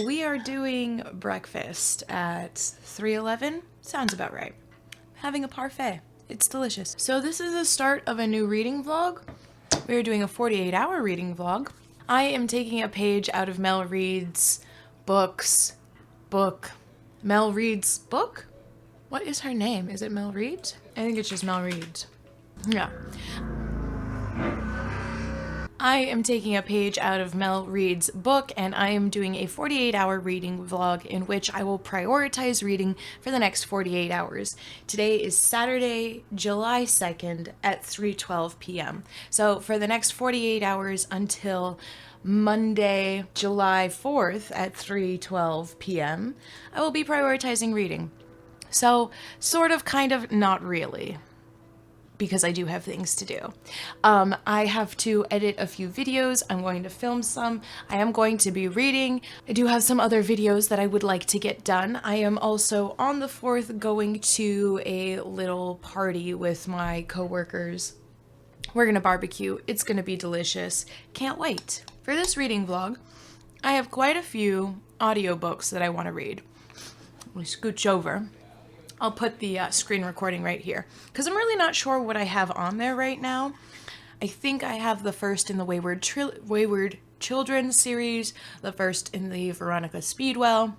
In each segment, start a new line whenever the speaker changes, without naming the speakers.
we are doing breakfast at 3:11. Sounds about right. Having a parfait. It's delicious. So this is the start of a new reading vlog. We are doing a 48-hour reading vlog. I am taking a page out of Mel Reed's book. Mel Reed's book? What is her name? Is it Mel Reed? I think it's just Mel Reed. Yeah. I am taking a page out of Mel Reed's book, and I am doing a 48-hour reading vlog in which I will prioritize reading for the next 48 hours. Today is Saturday, July 2nd at 3:12 p.m. So for the next 48 hours until Monday, July 4th at 3:12 p.m., I will be prioritizing reading. So sort of, kind of, not really, because I do have things to do. I have to edit a few videos. I'm going to film some. I am going to be reading. I do have some other videos that I would like to get done. I am also on the 4th going to a little party with my coworkers. We're gonna barbecue. It's gonna be delicious. Can't wait. For this reading vlog, I have quite a few audiobooks that I want to read. Let me scooch over. I'll put the screen recording right here because I'm really not sure what I have on there right now. I think I have the first in the Wayward Children series, the first in the Veronica Speedwell.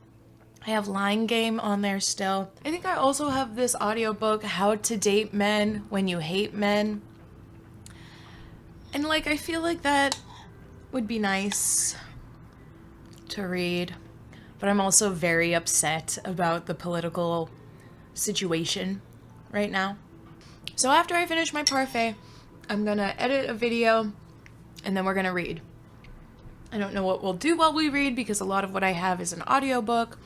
I have Lying Game on there still. I think I also have this audiobook, How to Date Men When You Hate Men. And like, I feel like that would be nice to read, but I'm also very upset about the political situation right now. So after I finish my parfait, I'm gonna edit a video and then we're gonna read. I don't know what we'll do while we read because a lot of what I have is an audiobook.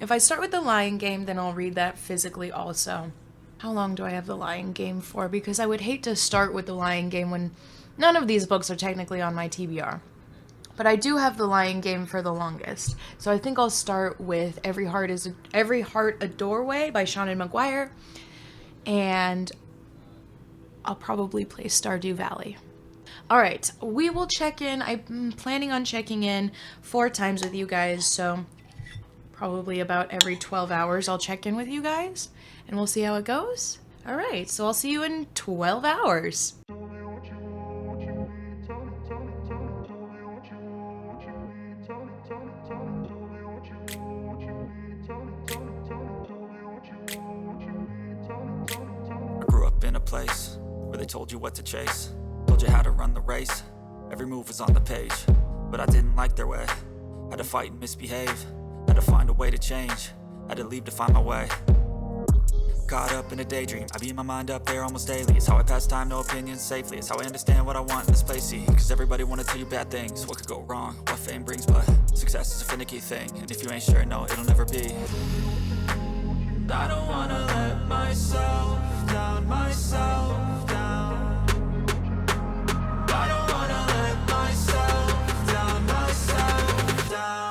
If I start with the Lying Game, then I'll read that physically also. How long do I have the Lying Game for? Because I would hate to start with the Lying Game when none of these books are technically on my TBR. But I do have the Lying Game for the longest. So I think I'll start with Every Heart a Doorway by Seanan McGuire. And I'll probably play Stardew Valley. Alright, we will check in. I'm planning on checking in 4 times with you guys. So probably about every 12 hours I'll check in with you guys. And we'll see how it goes. Alright, so I'll see you in 12 hours.
Place where they told you what to chase, told you how to run the race. Every move was on the page, but I didn't like their way. Had to fight and misbehave, had to find a way to change, had to leave to find my way. Caught up in a daydream, I beat my mind up there almost daily. It's how I pass time, no opinions safely. It's how I understand what I want in this place, see. Cause everybody wanna tell you bad things, what could go wrong, what fame brings. But success is a finicky thing, and if you ain't sure, no, it'll never be. I don't wanna let myself down, myself down. I don't wanna let myself down, myself down.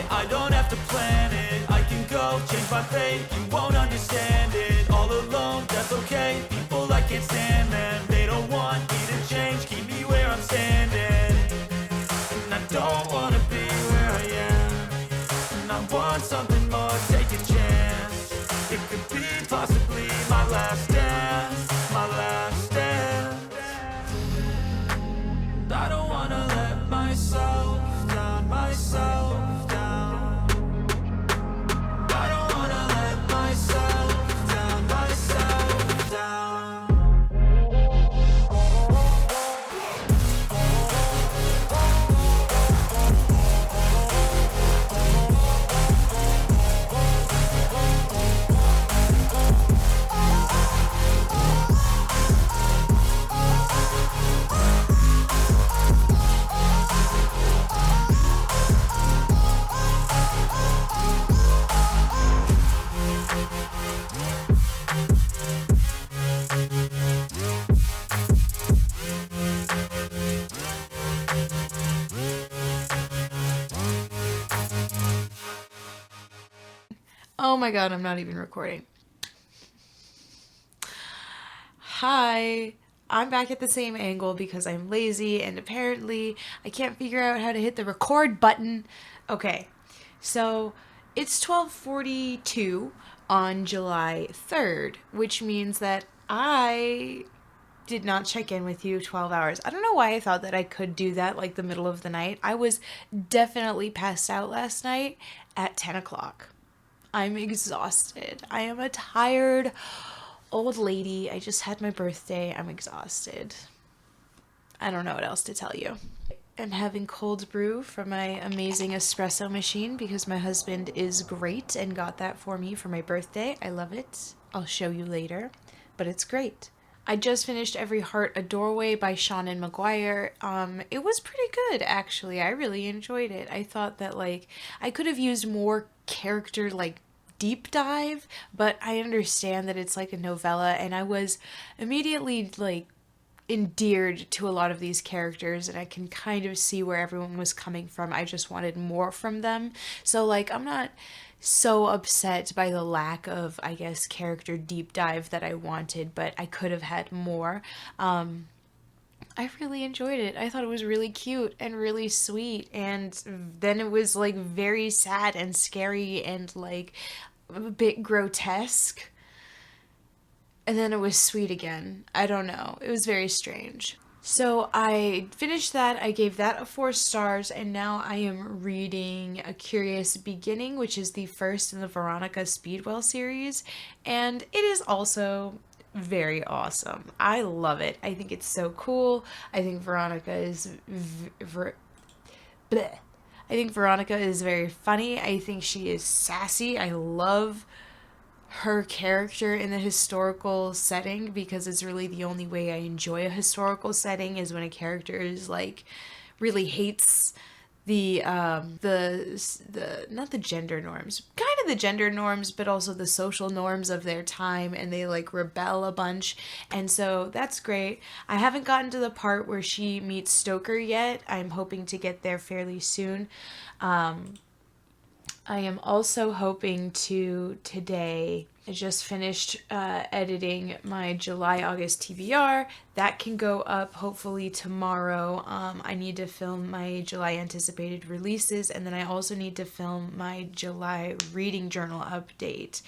I don't have to plan it, I can go change my fate. You won't understand it, all alone, that's okay. People I can't stand them, they don't want me to change. Keep me where I'm standing, and I don't wanna be where I am. And I want something more, take a chance. It could be possibly my last dance, my last dance. And I don't wanna let myself down, myself.
Oh my god, I'm not even recording. Hi, I'm back at the same angle because I'm lazy and apparently I can't figure out how to hit the record button. Okay, so it's 12:42 on July 3rd, which means that I did not check in with you 12 hours. I don't know why I thought that I could do that like the middle of the night. I was definitely passed out last night at 10 o'clock. I'm exhausted. I am a tired old lady. I just had my birthday. I'm exhausted. I don't know what else to tell you. I'm having cold brew from my amazing espresso machine because my husband is great and got that for me for my birthday. I love it. I'll show you later, but it's great. I just finished Every Heart a Doorway by Seanan McGuire. It was pretty good, actually. I really enjoyed it. I thought that, like, I could have used more character, like, deep dive, but I understand that it's like a novella, and I was immediately, like, endeared to a lot of these characters, and I can kind of see where everyone was coming from. I just wanted more from them. So, like, I'm not so upset by the lack of, I guess, character deep dive that I wanted, but I could have had more. I really enjoyed it. I thought it was really cute and really sweet, and then it was like very sad and scary and like a bit grotesque. And then it was sweet again. I don't know. It was very strange. So I finished that. I gave that a 4 stars, and now I am reading A Curious Beginning, which is the first in the Veronica Speedwell series, and it is also very awesome. I love it. I think it's so cool. I think Veronica is bleh. I think Veronica is very funny. I think she is sassy. I love her character in the historical setting because it's really the only way I enjoy a historical setting is when a character is like really hates the not the gender norms, kind of the gender norms, but also the social norms of their time, and they like rebel a bunch. And so that's great. I haven't gotten to the part where she meets Stoker yet. I'm hoping to get there fairly soon. I am also hoping to today. I just finished editing my July-August TBR. That can go up hopefully tomorrow. I need to film my July anticipated releases, and then I also need to film my July reading journal update.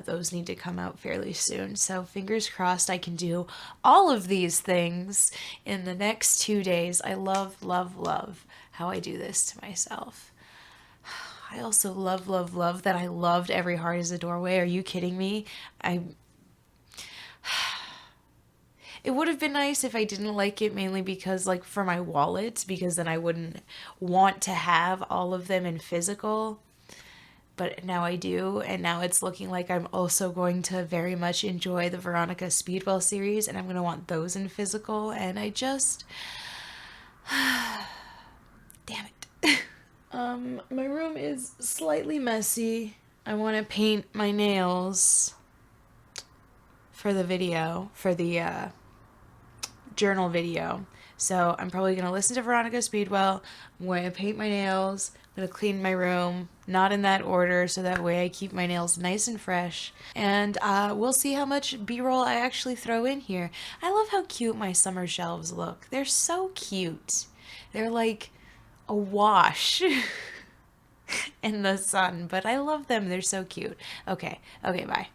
Those need to come out fairly soon. So fingers crossed I can do all of these things in the next 2 days. I love, love, love how I do this to myself. I also love that I loved Every Heart is a Doorway. Are you kidding me? It would have been nice if I didn't like it, mainly because, like, for my wallet, because then I wouldn't want to have all of them in physical. But now I do, and now it's looking like I'm also going to very much enjoy the Veronica Speedwell series, and I'm going to want those in physical, and I just... Damn it. My room is slightly messy. I want to paint my nails for the video, for the journal video. So I'm probably going to listen to Veronica Speedwell. I'm going to paint my nails. I'm going to clean my room. Not in that order, so that way I keep my nails nice and fresh. And we'll see how much B-roll I actually throw in here. I love how cute my summer shelves look. They're so cute. They're like a wash in the sun, but I love them. They're so cute. Okay, bye.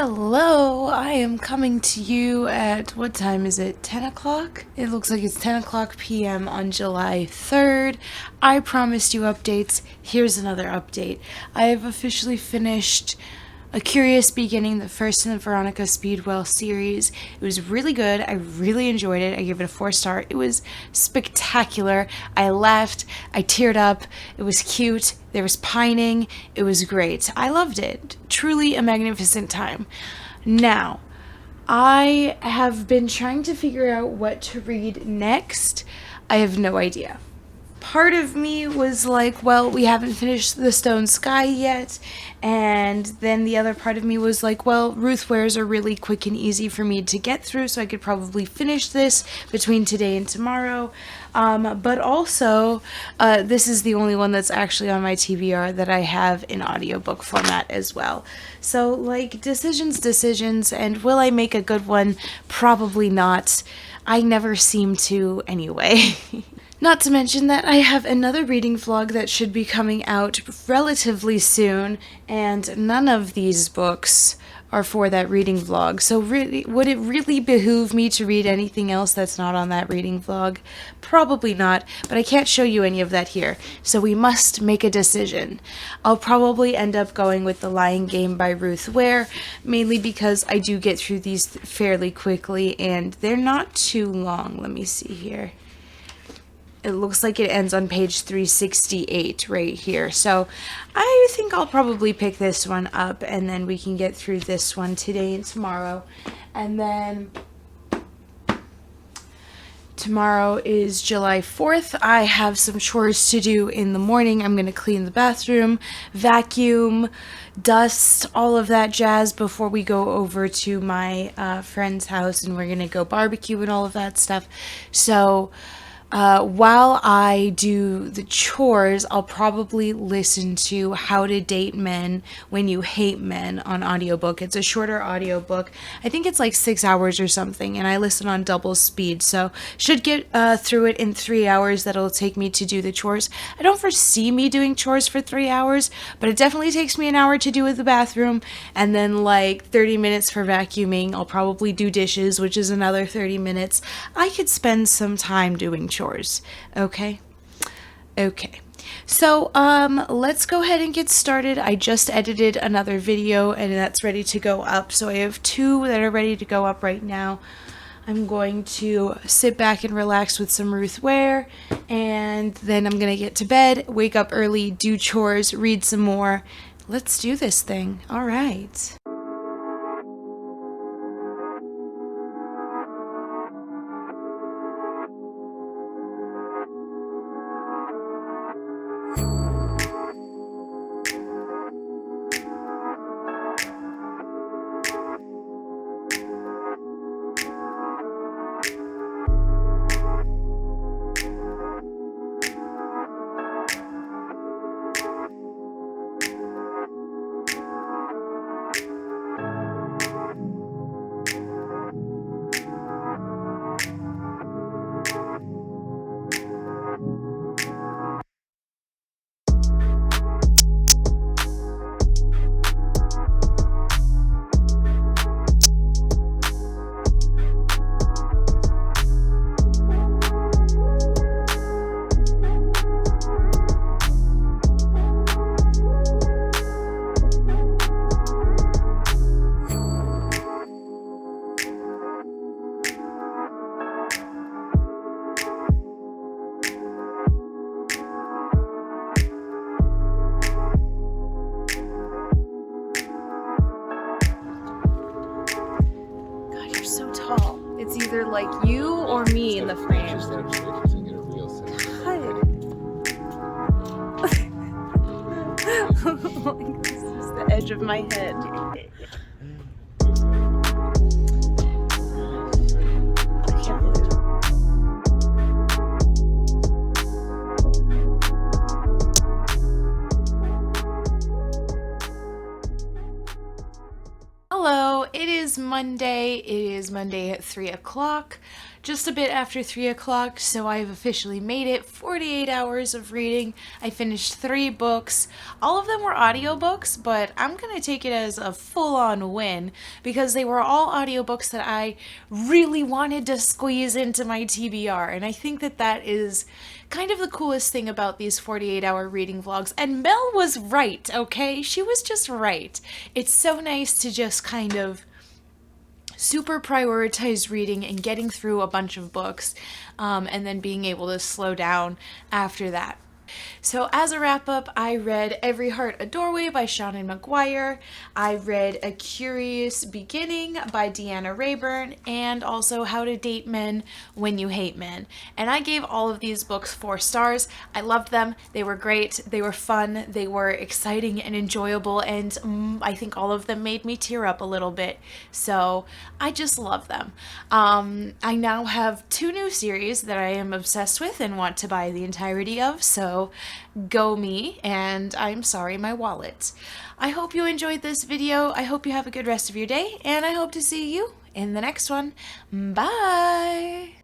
Hello, I am coming to you at, what time is it, 10 o'clock? It looks like it's 10 o'clock p.m. on July 3rd. I promised you updates. Here's another update. I have officially finished A Curious Beginning, the first in the Veronica Speedwell series. It was really good. I really enjoyed it. I gave it a 4-star. It was spectacular. I laughed. I teared up. It was cute. There was pining. It was great. I loved it. Truly a magnificent time. Now, I have been trying to figure out what to read next. I have no idea. Part of me was like, well, we haven't finished The Stone Sky yet. And then the other part of me was like, well, Ruth Wares are really quick and easy for me to get through, so I could probably finish this between today and tomorrow. But also, this is the only one that's actually on my TBR that I have in audiobook format as well. So, like, decisions, and will I make a good one? Probably not. I never seem to anyway. Not to mention that I have another reading vlog that should be coming out relatively soon, and none of these books are for that reading vlog. So really, would it really behoove me to read anything else that's not on that reading vlog? Probably not, but I can't show you any of that here, so we must make a decision. I'll probably end up going with The Lying Game by Ruth Ware, mainly because I do get through these fairly quickly, and they're not too long. Let me see here. It looks like it ends on page 368 right here. So I think I'll probably pick this one up, and then we can get through this one today and tomorrow. And then tomorrow is July 4th. I have some chores to do in the morning. I'm going to clean the bathroom, vacuum, dust, all of that jazz before we go over to my friend's house, and we're going to go barbecue and all of that stuff. So while I do the chores, I'll probably listen to How to Date Men When You Hate Men on audiobook. It's a shorter audiobook. I think it's like 6 hours or something, and I listen on double speed, so should get through it in 3 hours that it'll take me to do the chores. I don't foresee me doing chores for 3 hours, but it definitely takes me an hour to do with the bathroom, and then like 30 minutes for vacuuming. I'll probably do dishes, which is another 30 minutes. I could spend some time doing chores. Okay. So, let's go ahead and get started. I just edited another video, and that's ready to go up. So I have 2 that are ready to go up right now. I'm going to sit back and relax with some Ruth Ware, and then I'm going to get to bed, wake up early, do chores, read some more. Let's do this thing. All right. It's either like you or me in the frame. God. This is the edge of my head. I can't believe it. Hello, it is Monday. It is Monday at 3 o'clock. just a bit after 3 o'clock, so I've officially made it. 48 hours of reading. I finished 3 books. All of them were audiobooks, but I'm going to take it as a full-on win because they were all audiobooks that I really wanted to squeeze into my TBR, and I think that that is kind of the coolest thing about these 48-hour reading vlogs. And Mel was right, okay? She was just right. It's so nice to just kind of super prioritize reading and getting through a bunch of books, and then being able to slow down after that. So as a wrap up, I read Every Heart a Doorway by Seanan McGuire. I read A Curious Beginning by Deanna Rayburn, and also How to Date Men When You Hate Men. And I gave all of these books 4 stars. I loved them. They were great. They were fun. They were exciting and enjoyable, and I think all of them made me tear up a little bit. So I just love them. I now have 2 new series that I am obsessed with and want to buy the entirety of, so go me, and I'm sorry, my wallet. I hope you enjoyed this video. I hope you have a good rest of your day, and I hope to see you in the next one. Bye!